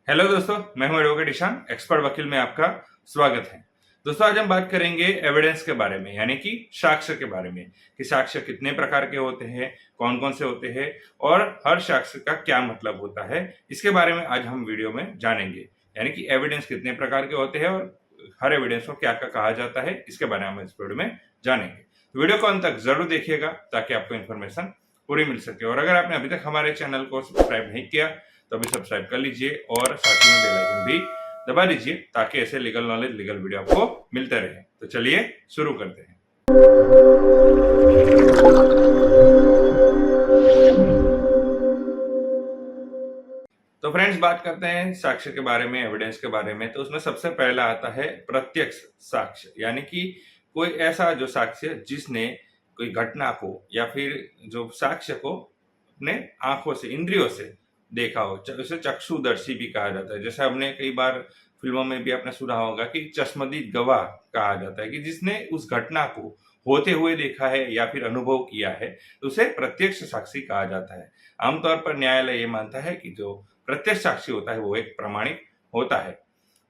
Hello दोस्तों, मैं हूं एडवोकेट ईशान, एक्सपर्ट वकील में आपका स्वागत है। दोस्तों, आज हम बात करेंगे एविडेंस के बारे में, यानी कि साक्ष्य के बारे में कि साक्ष्य कितने प्रकार के होते हैं, कौन कौन से होते हैं और हर साक्ष्य का क्या मतलब होता है। इसके बारे में आज हम वीडियो में जानेंगे, यानी कि एविडेंस कितने प्रकार के होते हैं और हर एविडेंस को क्या क्या कहा जाता है, इसके बारे में हम इस वीडियो में जानेंगे। तो वीडियो को अंत तक जरूर देखिएगा ताकि आपको इन्फॉर्मेशन पूरी मिल सके। और अगर आपने अभी तक हमारे चैनल को सब्सक्राइब नहीं किया तो अभी सब्सक्राइब कर लीजिए और साथ में बेल आइकन भी दबा दीजिए ताकि ऐसे लीगल नॉलेज, लीगल वीडियो आपको मिलते रहे। तो चलिए शुरू करते हैं। तो फ्रेंड्स, बात करते हैं साक्ष्य के बारे में, एविडेंस के बारे में। तो उसमें सबसे पहला आता है प्रत्यक्ष साक्ष्य, यानी कि कोई ऐसा जो साक्ष्य जिसने कोई घटना को या फिर जो साक्ष्य को अपने आंखों से, इंद्रियों से देखा हो, उसे चक्षुदर्शी भी कहा जाता है। जैसे हमने कई बार फिल्मों में भी आपने सुना होगा कि चश्मदीद गवाह कहा जाता है कि जिसने उस घटना को होते हुए देखा है या फिर अनुभव किया है, तो उसे प्रत्यक्ष साक्षी कहा जाता है। आमतौर पर न्यायालय ये मानता है कि जो प्रत्यक्ष साक्षी होता है वो एक प्रमाणिक होता है।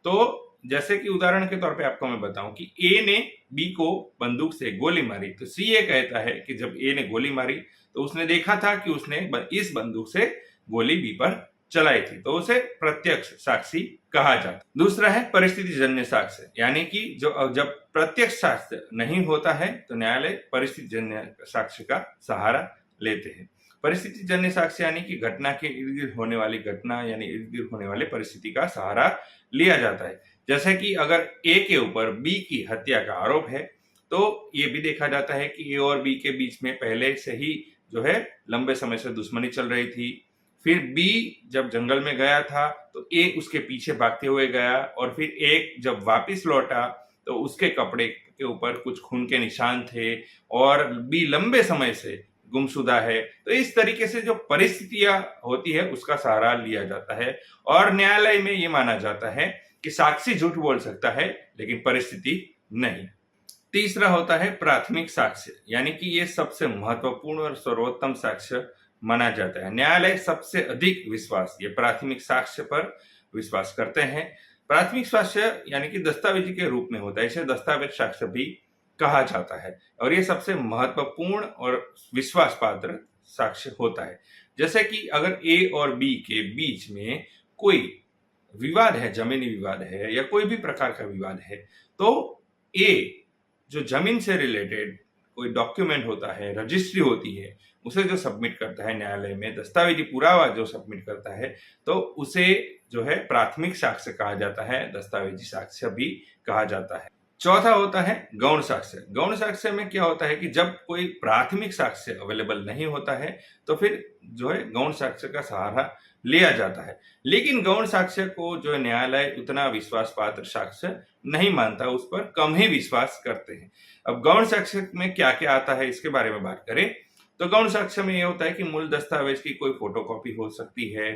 तो जैसे कि उदाहरण के तौर पे आपको मैं बताऊं कि ए ने बी को बंदूक से गोली मारी, तो सी ये कहता है कि जब ए ने गोली मारी तो उसने देखा था कि उसने इस बंदूक से गोली बी पर चलाई थी, तो उसे प्रत्यक्ष साक्षी कहा जाता है। दूसरा है परिस्थिति जन्य साक्ष्य, यानी कि जब प्रत्यक्ष साक्ष्य नहीं होता है तो न्यायालय परिस्थिति जन्य साक्ष्य का सहारा लेते हैं। परिस्थिति जन्य साक्ष्य यानी कि घटना के इर्द गिर्द होने वाली घटना, यानी इर्द गिर्द होने वाली परिस्थिति का सहारा लिया जाता है। जैसे कि अगर ए के ऊपर बी की हत्या का आरोप है तो ये भी देखा जाता है कि ए और बी के बीच में पहले से ही जो है लंबे समय से दुश्मनी चल रही थी। फिर बी जब जंगल में गया था तो ए उसके पीछे भागते हुए गया और फिर ए जब वापस लौटा तो उसके कपड़े के ऊपर कुछ खून के निशान थे और बी लंबे समय से गुमशुदा है। तो इस तरीके से जो परिस्थितियां होती है उसका सहारा लिया जाता है और न्यायालय में ये माना जाता है कि साक्षी झूठ बोल सकता है लेकिन परिस्थिति नहीं। तीसरा होता है प्राथमिक साक्ष्य, यानी कि ये सबसे महत्वपूर्ण और सर्वोत्तम साक्ष्य माना जाता है। न्यायालय सबसे अधिक विश्वास ये प्राथमिक साक्ष्य पर विश्वास करते हैं। प्राथमिक साक्ष्य यानी कि दस्तावेजी के रूप में होता है, इसे दस्तावेज साक्ष्य भी कहा जाता है और ये सबसे महत्वपूर्ण और विश्वास पात्र साक्ष्य होता है। जैसे कि अगर ए और बी के बीच में कोई विवाद है, जमीनी विवाद है या कोई भी प्रकार का विवाद है, तो ए जो जमीन से रिलेटेड कोई डॉक्यूमेंट होता है, रजिस्ट्री होती है, उसे जो सबमिट करता है न्यायालय में, दस्तावेजी पुरावा जो सबमिट करता है, तो उसे जो है प्राथमिक साक्ष्य कहा जाता है, दस्तावेजी साक्ष्य भी कहा जाता है। चौथा होता है गौण साक्ष्य। गौण साक्ष्य में क्या होता है कि जब कोई प्राथमिक साक्ष्य अवेलेबल नहीं होता है तो फिर जो है गौण साक्ष्य का सहारा लिया जाता है, लेकिन गौण साक्ष्य को जो न्यायालय उतना विश्वास पात्र साक्ष्य नहीं मानता, उस पर कम ही विश्वास करते हैं। अब गौण साक्ष्य में क्या क्या आता है इसके बारे में बात करें तो गौण साक्ष्य में यह होता है कि मूल दस्तावेज की कोई फोटोकॉपी हो सकती है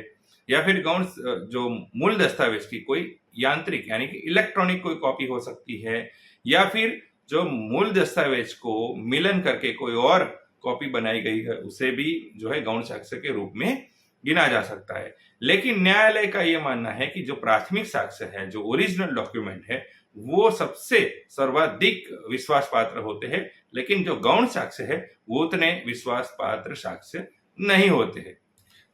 या फिर गौण जो मूल दस्तावेज की कोई यांत्रिक यानी कि इलेक्ट्रॉनिक कोई कॉपी हो सकती है या फिर जो मूल दस्तावेज को मिलन करके कोई और कॉपी बनाई गई है उसे भी जो है गौण साक्ष्य के रूप में गिना जा सकता है। लेकिन न्यायालय का यह मानना है कि जो प्राथमिक साक्ष्य है, जो ओरिजिनल डॉक्यूमेंट है, वो सबसे सर्वाधिक विश्वास पात्र होते हैं, लेकिन जो गौण साक्ष्य है वो उतने विश्वास पात्र साक्ष्य नहीं होते हैं।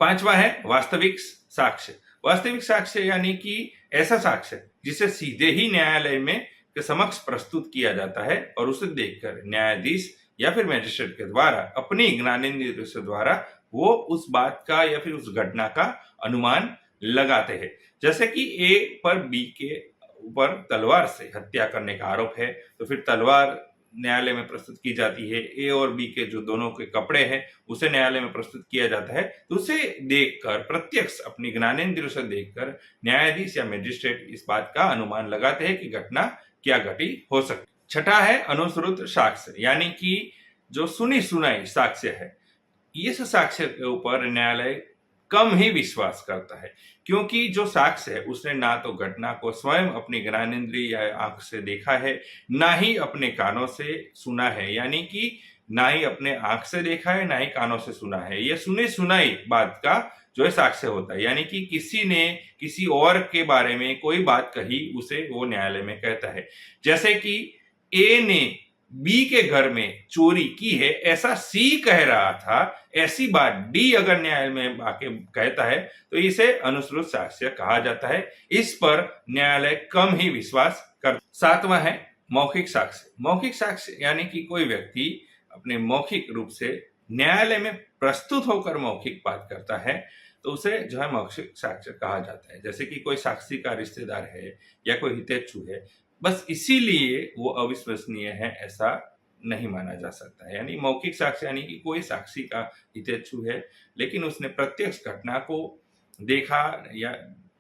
पांचवा है वास्तविक साक्ष्य। वास्तविक साक्ष्य यानी कि ऐसा साक्ष्य जिसे सीधे ही न्यायालय में के समक्ष प्रस्तुत किया जाता है और उसे देखकर न्यायाधीश या फिर मैजिस्ट्रेट के द्वारा अपनी ज्ञानेंद्रियों से द्वारा वो उस बात का या फिर उस घटना का अनुमान लगाते हैं। जैसे कि ए पर बी के ऊपर तलवार से हत्या करने का आरोप है तो फिर तलवार न्यायालय में प्रस्तुत की जाती है। ए और बी के जो दोनों के कपड़े हैं उसे न्यायालय में प्रस्तुत किया जाता है, तो उसे देखकर प्रत्यक्ष अपनी ज्ञानेंद्रियों से देखकर न्यायाधीश या मैजिस्ट्रेट इस बात का अनुमान लगाते हैं कि घटना क्या घटी हो सकती। छठा है अनुश्रुत साक्ष्य, यानी कि जो सुनी सुनाई साक्ष्य है, इस साक्ष्य के ऊपर न्यायालय कम ही विश्वास करता है क्योंकि जो साक्ष्य है उसने ना तो घटना को स्वयं अपनी ज्ञानेंद्रिय या आंख से देखा है, ना ही अपने कानों से सुना है, यानी कि ना ही अपने आंख से देखा है ना ही कानों से सुना है। यह सुनी सुनाई बात का जो है साक्ष्य होता है, यानी कि किसी ने किसी और के बारे में कोई बात कही उसे वो न्यायालय में कहता है। जैसे कि ए ने बी के घर में चोरी की है ऐसा सी कह रहा था, ऐसी बात डी अगर न्यायालय में आके कहता है तो इसे अनुश्रुत साक्ष्य कहा जाता है। इस पर न्यायालय कम ही विश्वास कर। सातवां है मौखिक साक्ष्य। मौखिक साक्ष्य यानी कि कोई व्यक्ति अपने मौखिक रूप से न्यायालय में प्रस्तुत होकर मौखिक बात करता है तो उसे जो है मौखिक साक्ष्य कहा जाता है। जैसे कि कोई साक्षी का रिश्तेदार है या कोई हितेच्छु है, बस इसीलिए वो अविश्वसनीय है ऐसा नहीं माना जा सकता है। यानी मौखिक साक्ष्य यानी कि कोई साक्षी का हितेच्छु है लेकिन उसने प्रत्यक्ष घटना को देखा या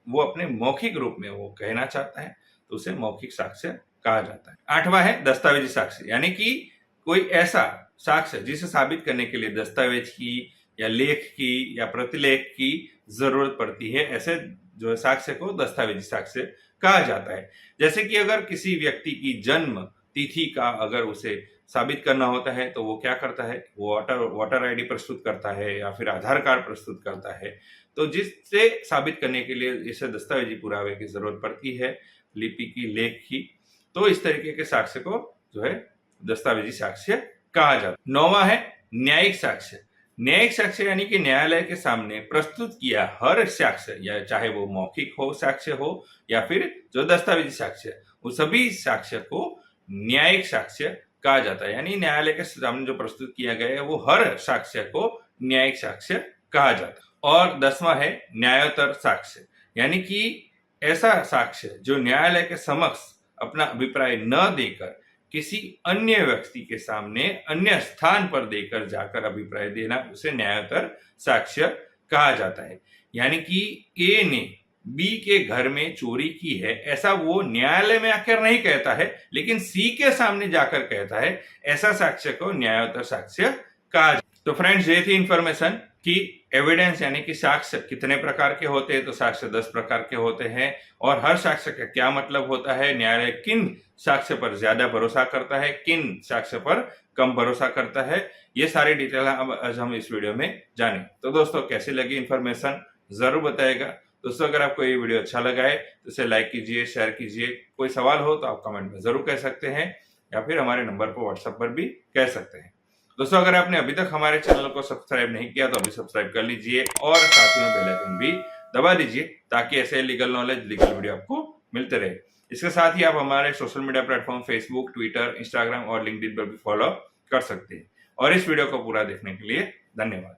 वो अपने मौखिक रूप में वो कहना चाहता है तो उसे मौखिक साक्ष्य कहा जाता है। आठवां है दस्तावेजी साक्ष्य, यानी कि कोई ऐसा साक्ष्य जिसे साबित करने के लिए दस्तावेज की या लेख की या प्रतिलेख की जरूरत पड़ती है, ऐसे जो है साक्ष्य को दस्तावेजी साक्ष्य कहा जाता है। जैसे कि अगर किसी व्यक्ति की जन्म तिथि का अगर उसे साबित करना होता है तो वो क्या करता है, वो वोटर आईडी प्रस्तुत करता है या फिर आधार कार्ड प्रस्तुत करता है, तो जिससे साबित करने के लिए इसे दस्तावेजी पुरावे की जरूरत पड़ती है, लिपि की, लेख की। तो इस तरीके के साक्ष्य को जो है दस्तावेजी साक्ष्य कहा जाता है। नौवां है न्यायिक साक्ष्य। न्यायिक साक्ष्य यानी कि न्यायालय के सामने प्रस्तुत किया हर साक्ष्य, या चाहे वो मौखिक हो साक्ष्य हो या फिर जो दस्तावेजी साक्ष्य, वो सभी साक्ष्य को न्यायिक साक्ष्य कहा जाता है। यानी न्यायालय के सामने जो प्रस्तुत किया गया है वो हर साक्ष्य को न्यायिक साक्ष्य कहा जाता है। और 10वां है न्यायोत्तर साक्ष्य, यानी कि ऐसा साक्ष्य जो न्यायालय के समक्ष अपना अभिप्राय न देकर किसी अन्य व्यक्ति के सामने अन्य स्थान पर देकर जाकर अभिप्राय देना, उसे न्यायोत्तर साक्ष्य कहा जाता है। यानी कि ए ने बी के घर में चोरी की है ऐसा वो न्यायालय में आकर नहीं कहता है लेकिन सी के सामने जाकर कहता है, ऐसा साक्ष्य को न्यायोत्तर साक्ष्य कहा जाता है। तो फ्रेंड्स, ये थी इंफॉर्मेशन कि एविडेंस यानी कि साक्ष्य कितने प्रकार के होते हैं। तो साक्ष्य 10 प्रकार के होते हैं और हर साक्ष्य का क्या मतलब होता है, न्यायालय किन साक्ष्य पर ज्यादा भरोसा करता है, किन साक्ष्य पर कम भरोसा करता है, ये सारी डिटेल आज हम इस वीडियो में जाने। तो दोस्तों, कैसी लगी इंफॉर्मेशन जरूर बताइएगा। दोस्तों, अगर आपको ये वीडियो अच्छा लगा है तो इसे लाइक कीजिए, शेयर कीजिए। कोई सवाल हो तो आप कमेंट में जरूर कह सकते हैं या फिर हमारे नंबर पर व्हाट्सएप पर भी कह सकते हैं। दोस्तों, अगर आपने अभी तक हमारे चैनल को सब्सक्राइब नहीं किया तो अभी सब्सक्राइब कर लीजिए और साथ में बेल आइकन भी दबा दीजिए ताकि ऐसे लीगल नॉलेज, लीगल वीडियो आपको मिलते रहे। इसके साथ ही आप हमारे social media platform Facebook, Twitter, Instagram और लिंक्डइन पर भी फॉलो कर सकते हैं। और इस वीडियो को पूरा देखने के लिए धन्यवाद।